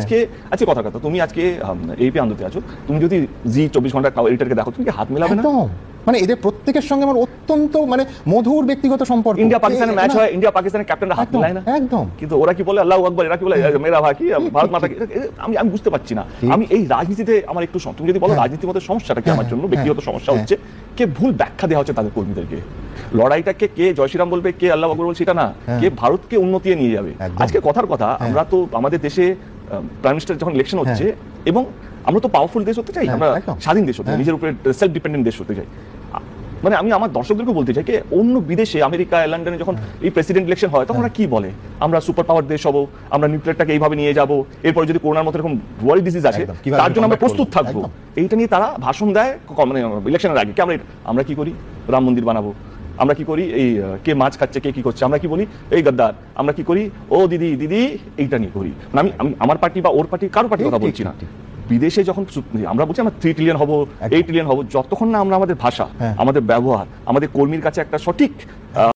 আজকে আজকে কথা তুমি আজকে এপি আন্দোলনে আছো, তুমি যদি জি 24 ঘন্টা এডিটরকে দেখো, তুমি কি হাত মেলাবে না? মানে এদের প্রত্যেকের সঙ্গে আমার অত্যন্ত মানে মধুর ব্যক্তিগত সম্পর্ক। ইন্ডিয়া পাকিস্তানের ম্যাচ হয়, ইন্ডিয়া পাকিস্তানের ক্যাপ্টেনরা হাত মেলায় না একদম, কিন্তু ওরা কি বলে আল্লাহু আকবার, এরা কি বলে মেরা ভাই, কি ভারত মাতা কি? আমি বুঝতে পারছি না। আমি এই রাজনীতিতে আমার একটু, তুমি যদি বলো রাজনীতির মধ্যে সমস্যাটা কি আমার জন্য ব্যক্তিগত সমস্যা হচ্ছে কে ভুল ব্যাখ্যা দেওয়া হচ্ছে তাদের কর্মীদেরকে। লড়াইটাকে কে জয় শ্রীরাম বলবে, কে আল্লাহু আকবার বলবে সেটা না, কে ভারতকে উন্নতিতে নিয়ে যাবে। আজকে কথার কথা, আমরা তো আমাদের দেশে প্রাইম মিনিস্টার যখন ইলেকশন হচ্ছে এবং আমরা তো পাওয়ারফুল দেশ হতে চাই, আমরা স্বাধীন দেশ হতে চাই, নিজের উপরে সেলফ ডিপেন্ডেন্ট দেশ হতে চাই। মানে আমি আমার দর্শকদেরকে বলতে চাই যে অন্য বিদেশে আমেরিকা লন্ডনে যখন এই প্রেসিডেন্ট ইলেকশন হয় তখন ওরা কি বলে, আমরা সুপার পাওয়ার দেশ হব, আমরা নিউক্লিয়ারটাকে এইভাবে নিয়ে যাব, এরপর যদি করোনার মতো এরকম ওয়ার্ল্ড ডিজিজ আছে তার জন্য আমরা প্রস্তুত থাকবো, এইটা নিয়ে তারা ভাষণ দেয় মানে ইলেকশনের আগে। আমরা কি করি, রাম মন্দির বানাবো, আমরা কি করি এই কে মাছ খাচ্ছে কে কি করছে, আমরা কি বলি এই গদ্দার, আমরা কি করি ও দিদি দিদি, এইটা নিয়ে করি। আমি আমার পার্টি বা ওর পার্টি কারো পার্টির কথা বলছি না। বিদেশে যখন আমরা বলছি আমরা 3 ট্রিলিয়ন হব, 8 ট্রিলিয়ন হব, যতক্ষণ না আমরা আমাদের ভাষা, আমাদের ব্যবহার, আমাদের কর্মীর কাছে একটা সঠিক